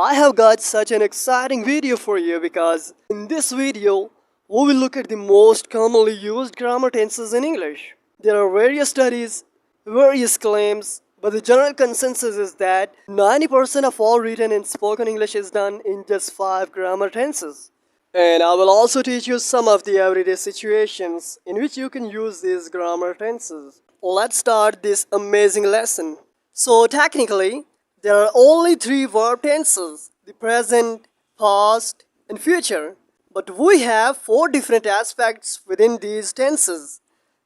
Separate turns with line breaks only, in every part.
I have got such an exciting video for you because in this video, we will look at the most commonly used grammar tenses in English. There are various studies, various claims, but the general consensus is that 90% of all written and spoken English is done in just 5 grammar tenses. And I will also teach you some of the everyday situations in which you can use these grammar tenses. Let's start this amazing lesson. So technically, there are only 3 verb tenses: the present, past, and future. But we have 4 different aspects within these tenses: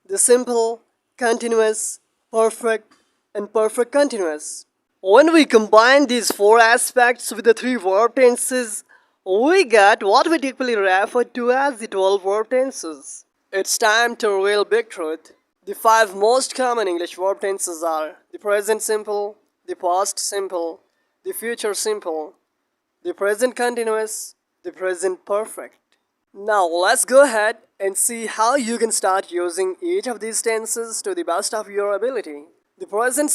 the simple, continuous, perfect, and perfect continuous. When we combine these 4 aspects with the 3 verb tenses, we get what we typically refer to as the 12 verb tenses. It's time to reveal big truth. The 5 most common English verb tenses are the present simple, the past simple, the future simple, the present continuous, the present perfect. Now let's go ahead and see how you can start using each of these tenses to the best of your ability. The present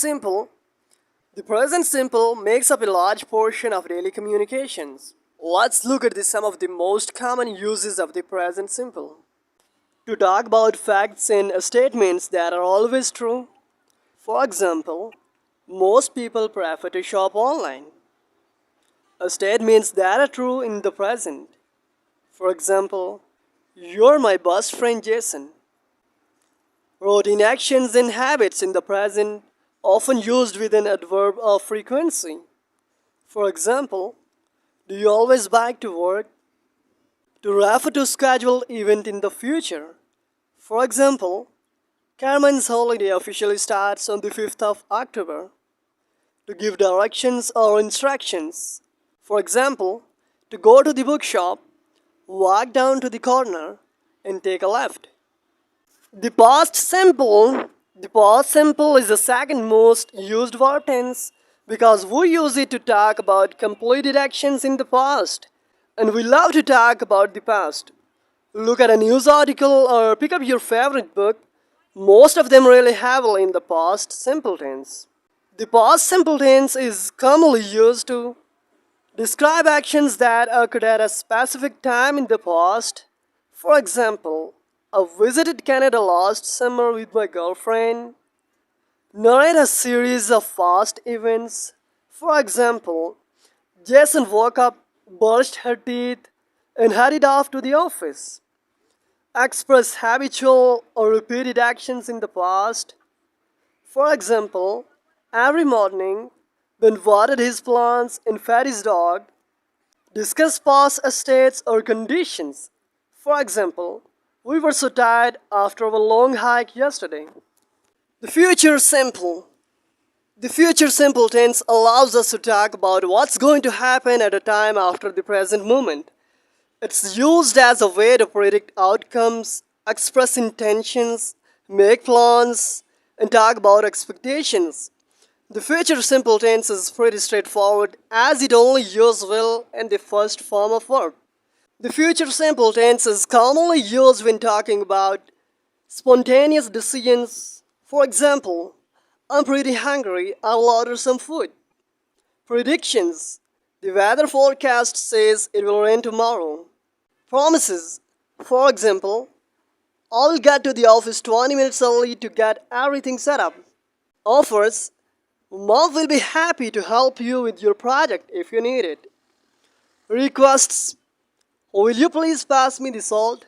simple makes up a large portion of daily communications. Let's look at some of the most common uses of the present simple. To talk about facts and statements that are always true. For example, most people prefer to shop online. Statements that are true in the present. For example, you're my best friend Jason. Routine actions and habits in the present, often used with an adverb of frequency. For example, do you always bike to work? To refer to scheduled event in the future. For example, Carmen's holiday officially starts on the 5th of October. To give directions or instructions. For example, to go to the bookshop, walk down to the corner, and take a left. The past simple is the second most used verb tense because we use it to talk about completed actions in the past, and we love to talk about the past. Look at a news article or pick up your favorite book. Most of them really heavily in the past simple tense. The past simple tense is commonly used to describe actions that occurred at a specific time in the past. For example, I visited Canada last summer with my girlfriend. Narrate a series of past events. For example, Jason woke up, brushed her teeth, and headed off to the office. Express habitual or repeated actions in the past. For example, every morning, Ben watered his plants and fed his dog. Discuss past states or conditions. For example, we were so tired after a long hike yesterday. The future simple tense allows us to talk about what's going to happen at a time after the present moment. It's used as a way to predict outcomes, express intentions, make plans, and talk about expectations. The future simple tense is pretty straightforward as it only uses will and the first form of verb. The future simple tense is commonly used when talking about spontaneous decisions. For example, I'm pretty hungry, I'll order some food. Predictions. The weather forecast says it will rain tomorrow. Promises. For example, I'll get to the office 20 minutes early to get everything set up. Offers. Mom will be happy to help you with your project if you need it. Requests. Will you please pass me the salt?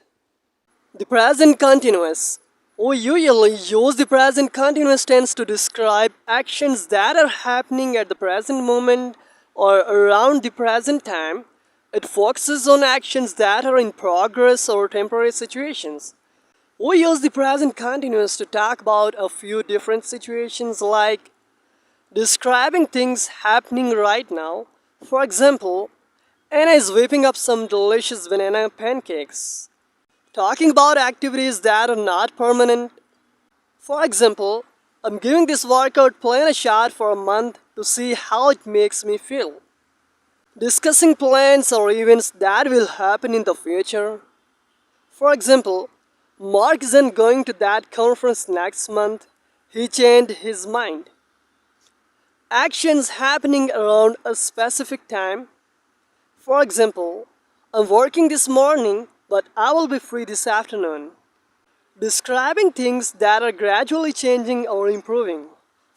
The present continuous. We usually use the present continuous tense to describe actions that are happening at the present moment or around the present time. It focuses on actions that are in progress or temporary situations. We use the present continuous to talk about a few different situations like describing things happening right now. For example, Anna is whipping up some delicious banana pancakes. Talking about activities that are not permanent. For example, I'm giving this workout plan a shot for a month to see how it makes me feel. Discussing plans or events that will happen in the future. For example, Mark isn't going to that conference next month. He changed his mind. Actions happening around a specific time. For example, I'm working this morning, but I will be free this afternoon. Describing things that are gradually changing or improving.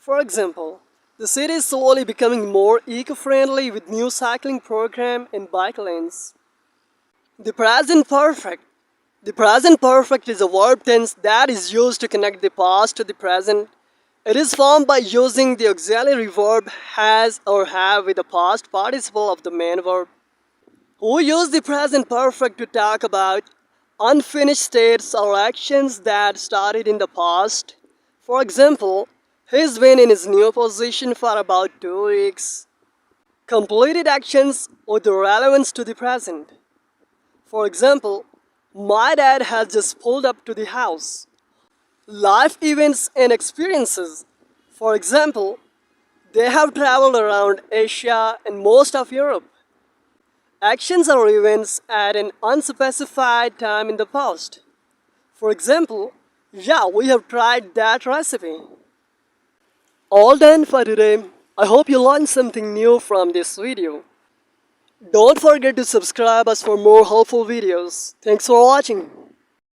For example, the city is slowly becoming more eco-friendly with new cycling program and bike lanes. The present perfect. The present perfect is a verb tense that is used to connect the past to the present. It is formed by using the auxiliary verb has or have with the past participle of the main verb. We use the present perfect to talk about unfinished states or actions that started in the past. For example, he's been in his new position for about 2 weeks. Completed actions with relevance to the present. For example, my dad has just pulled up to the house. Life events and experiences. For example, they have traveled around Asia and most of Europe. Actions or events at an unspecified time in the past. For example, yeah, we have tried that recipe. All done for today. I hope you learned something new from this video. Don't forget to subscribe us for more helpful videos. Thanks for watching.